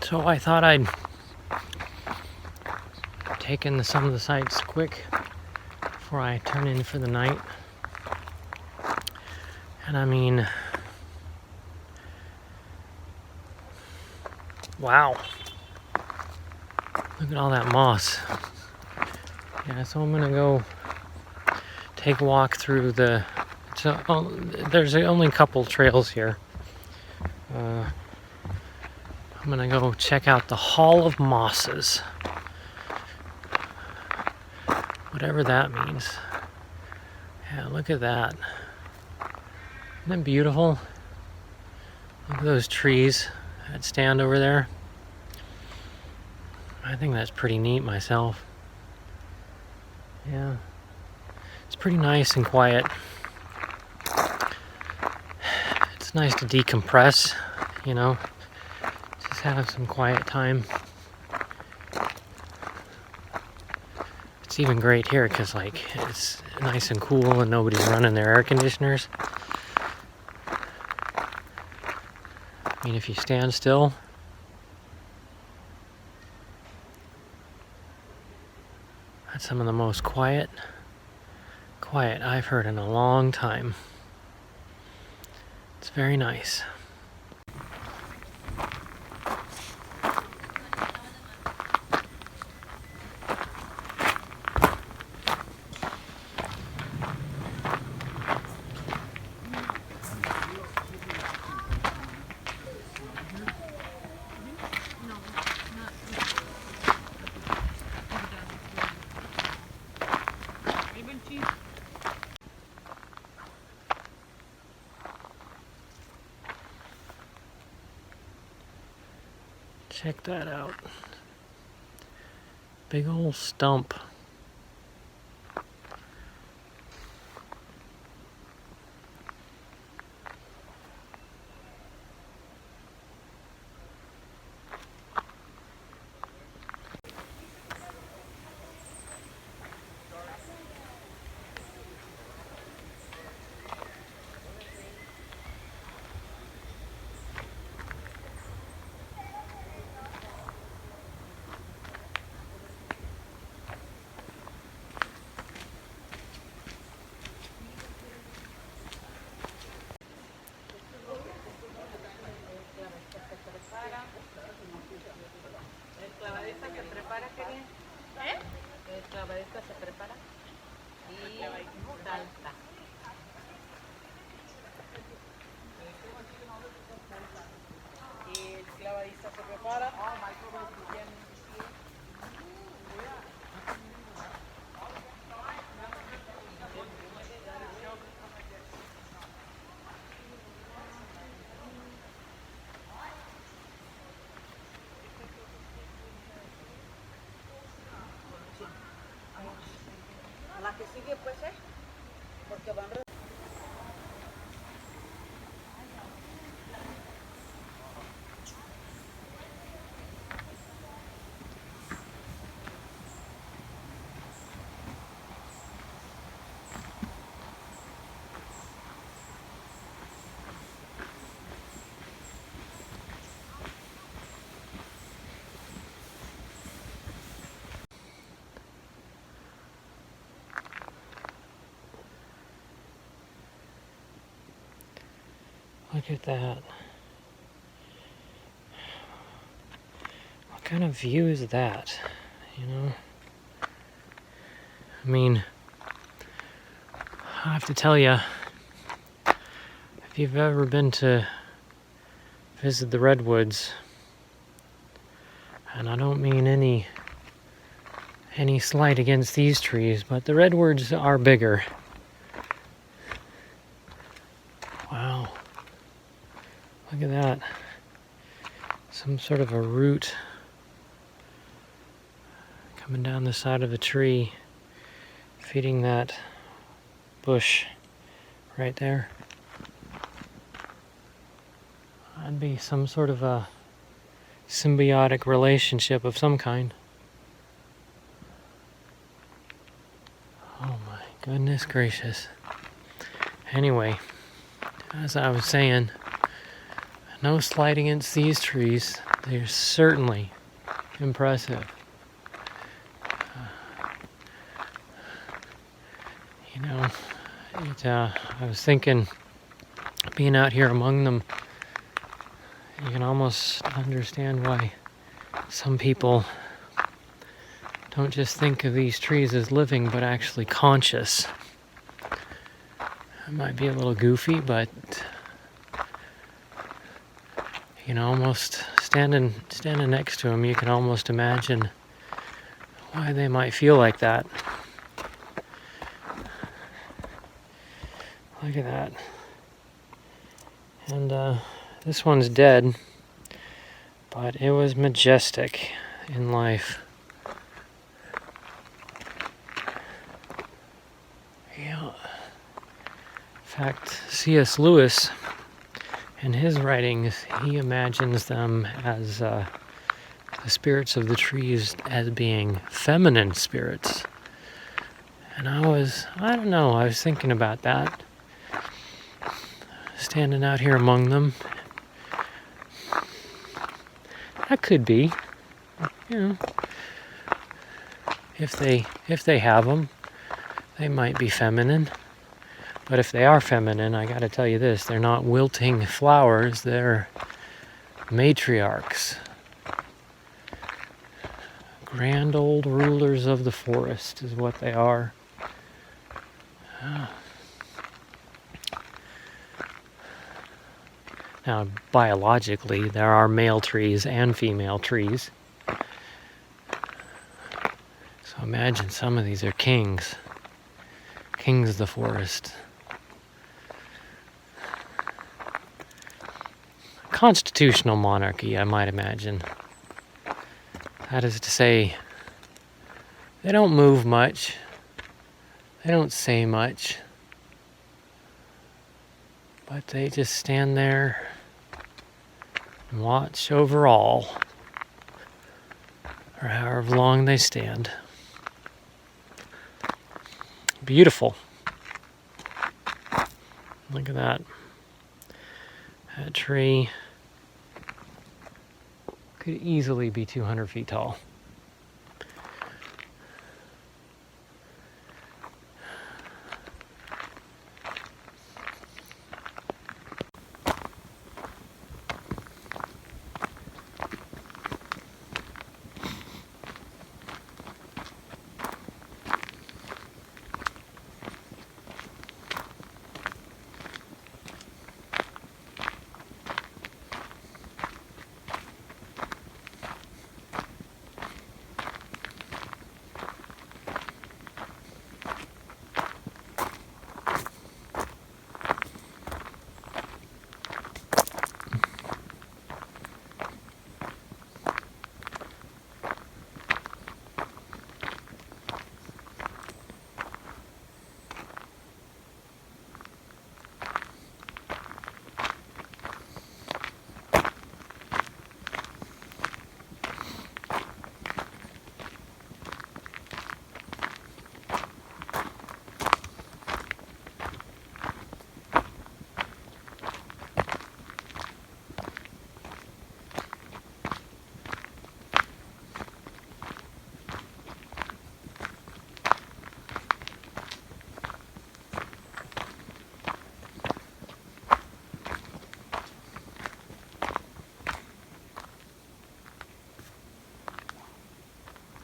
So I thought I'd take in some of the sights quick before I turn in for the night. And I mean, wow. Look at all that moss. Yeah, so I'm gonna go take a walk through the, there's only a couple trails here. I'm gonna go check out the Hall of Mosses. Whatever that means. Yeah, look at that. Isn't that beautiful? Look at those trees that stand over there. I think that's pretty neat myself. Yeah. It's pretty nice and quiet. It's nice to decompress, you know. Just have some quiet time. It's even great here because like it's nice and cool and nobody's running their air conditioners. I mean, if you stand still, that's some of the most quiet I've heard in a long time. It's very nice. Check that out. Big old stump. Clavadista se prepara y salta. Y el clavadista se prepara. La que sigue pues porque van Look at that. What kind of view is that? You know? I mean, I have to tell you, if you've ever been to visit the redwoods, and I don't mean any slight against these trees, but the redwoods are bigger. Wow. Look at that. Some sort of a root coming down the side of a tree, feeding that bush right there. That'd be some sort of a symbiotic relationship of some kind. Oh my goodness gracious. Anyway, as I was saying, no slight against these trees. They're certainly impressive. You know, I was thinking, being out here among them, you can almost understand why some people don't just think of these trees as living, but actually conscious. It might be a little goofy, but almost standing next to them, you can almost imagine why they might feel like that. Look at that. And this one's dead, but it was majestic in life. Yeah. In fact, C.S. Lewis, in his writings, he imagines them as the spirits of the trees as being feminine spirits. And I was thinking about that, standing out here among them. That could be, if they have them, they might be feminine. But if they are feminine, I gotta tell you this, they're not wilting flowers, they're matriarchs. Grand old rulers of the forest is what they are. Now, biologically, there are male trees and female trees. So imagine some of these are kings of the forest. Constitutional monarchy, I might imagine. That is to say, they don't move much, they don't say much, but they just stand there and watch over all, or however long they stand. Beautiful. Look at that. That tree could easily be 200 feet tall.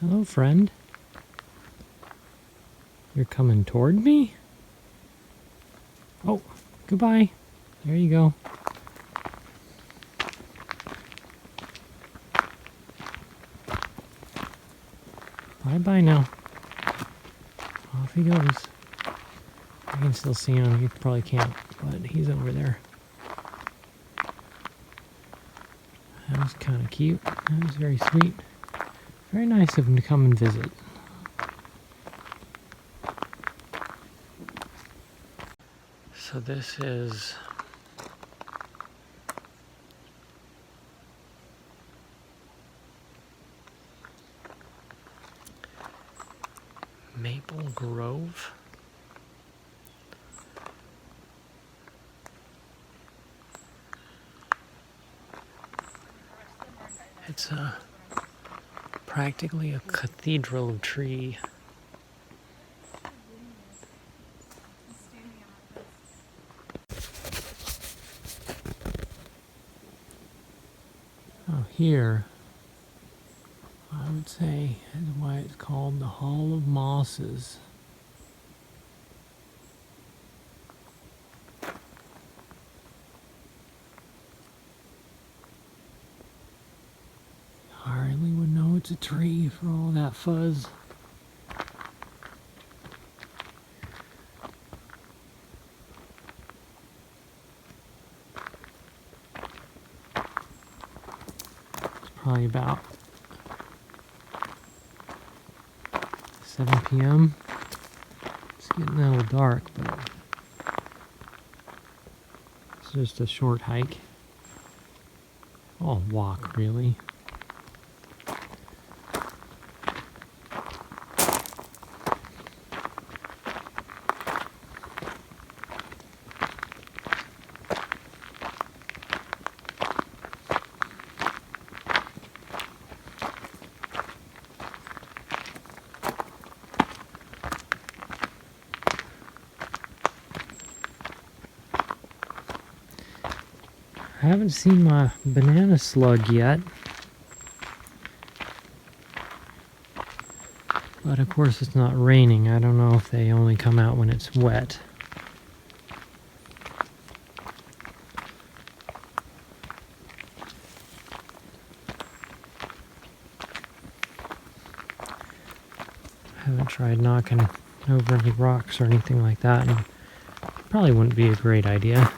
Hello, friend. You're coming toward me? Oh, goodbye. There you go. Bye-bye now. Off he goes. I can still see him. You probably can't, but he's over there. That was kind of cute. That was very sweet. Very nice of him to come and visit. So this is Maple Grove. It's practically a cathedral tree. Oh, here, I would say, is why it's called the Hall of Mosses. Hardly would know it's a tree for all that fuzz. It's probably about 7 p.m. It's getting a little dark, but it's just a short hike. Oh, walk, really. I haven't seen my banana slug yet. But of course it's not raining. I don't know if they only come out when it's wet. I haven't tried knocking over any rocks or anything like that, and probably wouldn't be a great idea.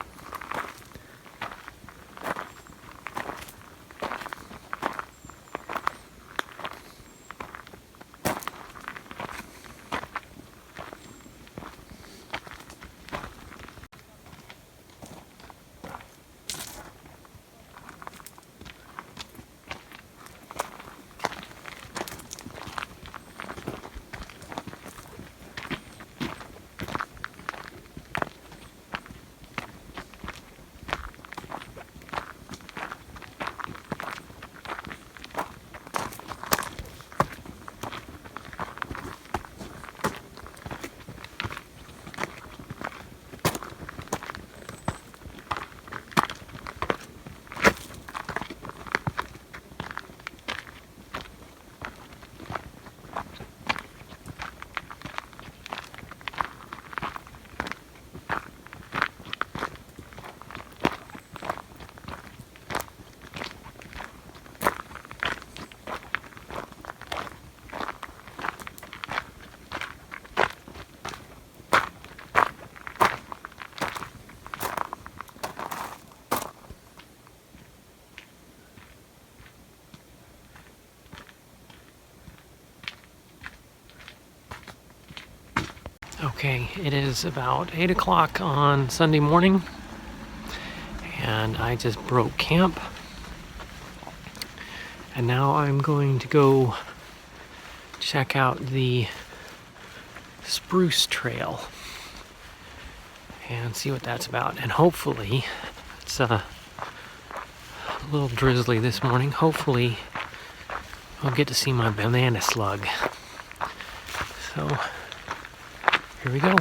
Okay, it is about 8 o'clock on Sunday morning, and I just broke camp. And now I'm going to go check out the Spruce Trail and see what that's about. And hopefully, it's a little drizzly this morning. Hopefully, I'll get to see my banana slug. So, here we go.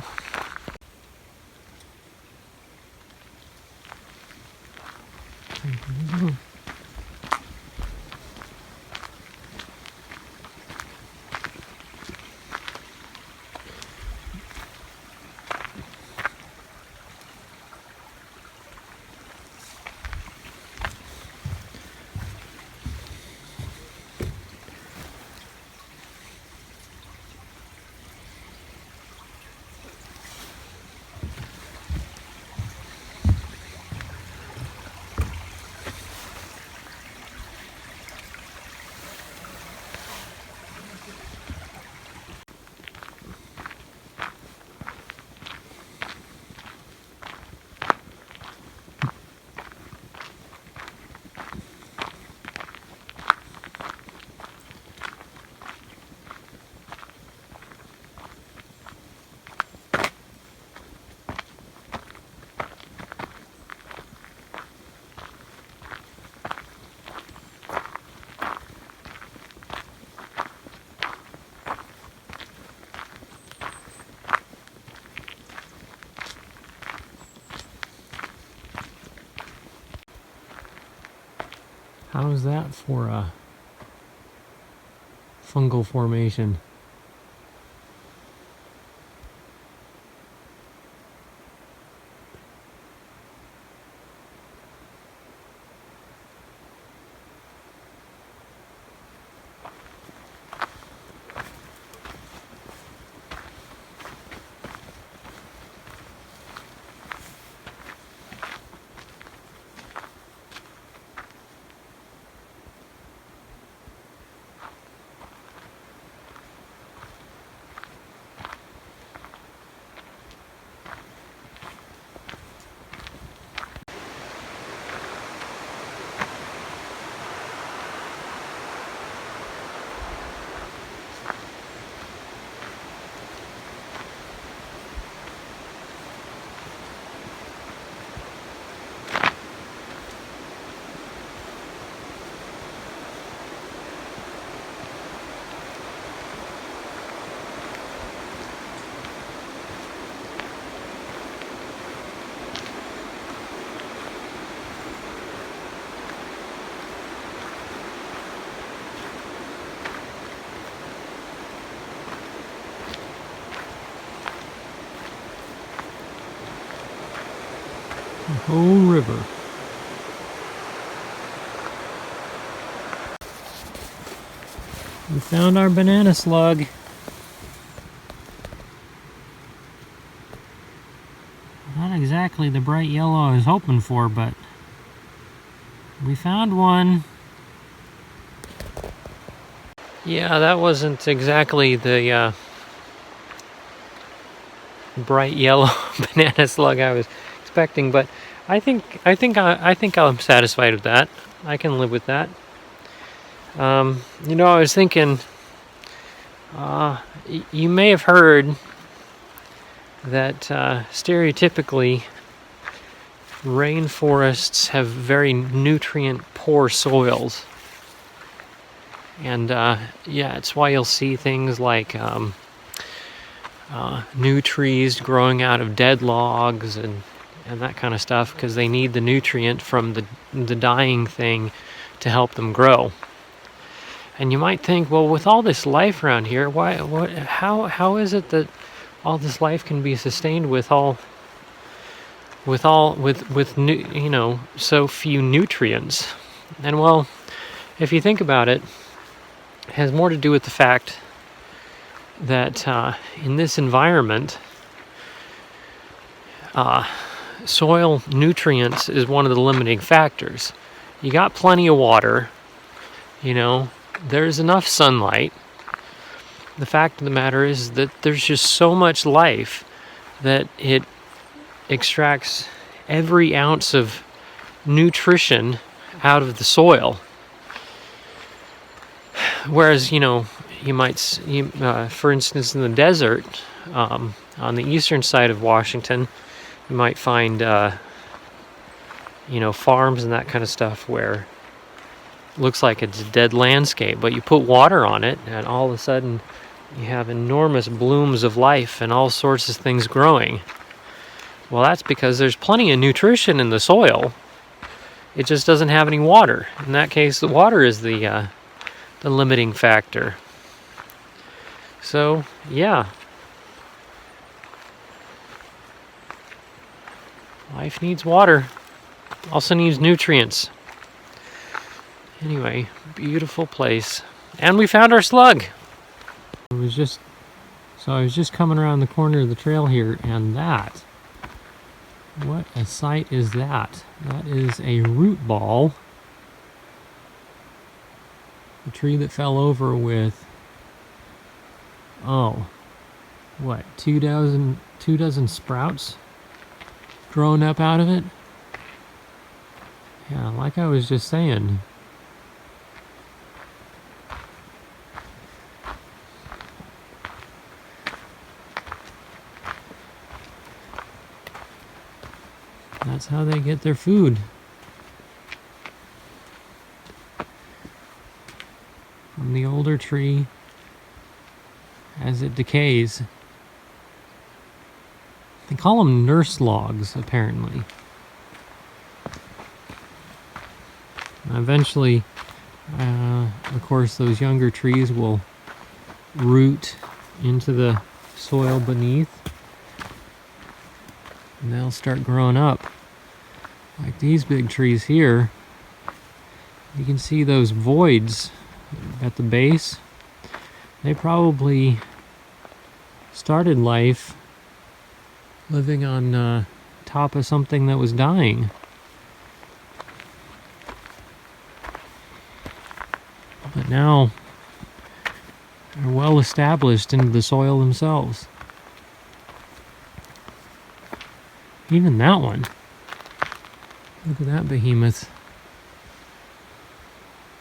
How is that for a fungal formation? Hoh River. We found our banana slug. Not exactly the bright yellow I was hoping for, but we found one. Yeah, that wasn't exactly the bright yellow banana slug I was expecting, but I think I'm satisfied with that. I can live with that. You know, I was thinking, you may have heard that stereotypically rainforests have very nutrient poor soils, and yeah, it's why you'll see things like new trees growing out of dead logs and that kind of stuff, because they need the nutrient from the dying thing to help them grow. And you might think, well, with all this life around here, how is it that all this life can be sustained with so few nutrients? And well, if you think about it, it has more to do with the fact that in this environment, soil nutrients is one of the limiting factors. You got plenty of water, there's enough sunlight. The fact of the matter is that there's just so much life that it extracts every ounce of nutrition out of the soil. Whereas, you might, for instance, in the desert, on the eastern side of Washington, you might find, farms and that kind of stuff where it looks like it's a dead landscape, but you put water on it, and all of a sudden you have enormous blooms of life and all sorts of things growing. Well, that's because there's plenty of nutrition in the soil. It just doesn't have any water. In that case, the water is the limiting factor. So, yeah. Life needs water. Also needs nutrients. Anyway, beautiful place. And we found our slug. I was just coming around the corner of the trail here, and what a sight is that? That is a root ball. A tree that fell over with, two dozen sprouts growing up out of it? Yeah, like I was just saying. That's how they get their food. From the older tree as it decays. They call them nurse logs, apparently. Eventually, of course, those younger trees will root into the soil beneath, and they'll start growing up. Like these big trees here, you can see those voids at the base. They probably started life living on top of something that was dying. But now they're well established into the soil themselves. Even that one. Look at that behemoth.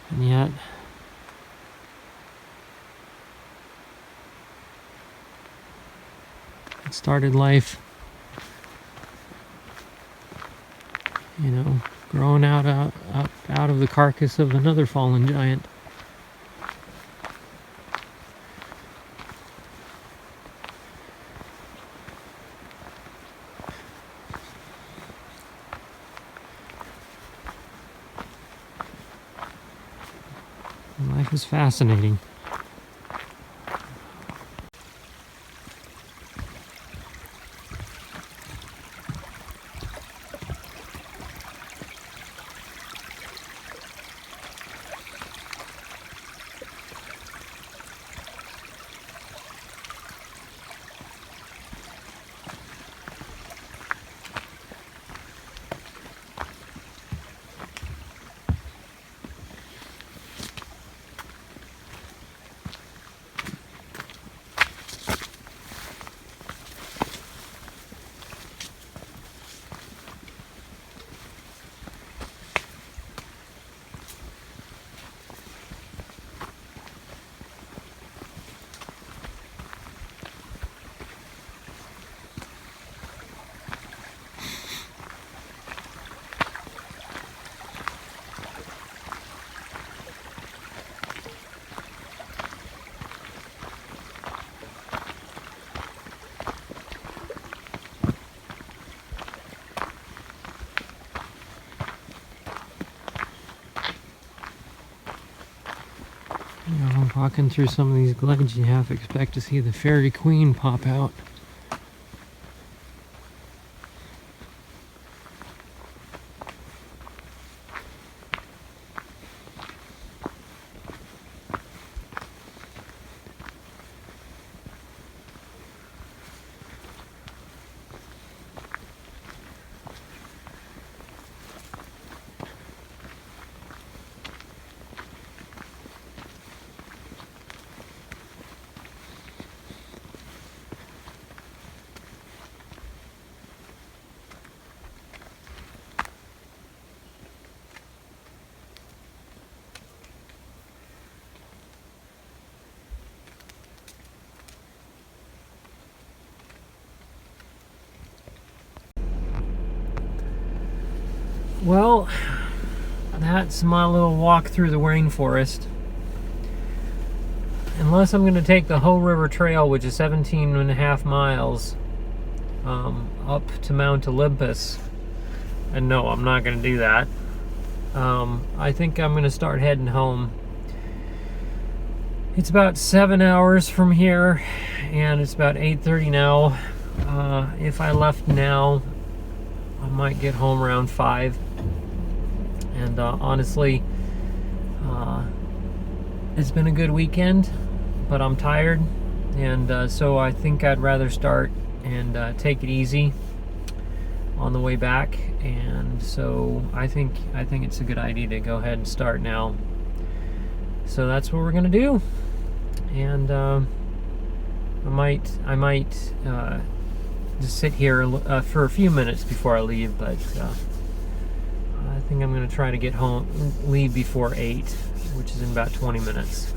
And yet, it started life, you know, growing out of the carcass of another fallen giant. Life is fascinating. Walking through some of these glades, you half expect to see the fairy queen pop out. Well, that's my little walk through the rainforest. Unless I'm going to take the Hoh River Trail, which is 17.5 miles up to Mount Olympus. And no, I'm not going to do that. I think I'm going to start heading home. It's about 7 hours from here, and it's about 8:30 now. If I left now, I might get home around 5. And honestly, it's been a good weekend, but I'm tired, and so I think I'd rather start and take it easy on the way back. And so I think it's a good idea to go ahead and start now. So that's what we're gonna do, and I might just sit here for a few minutes before I leave, but I think I'm going to try to leave before 8, which is in about 20 minutes.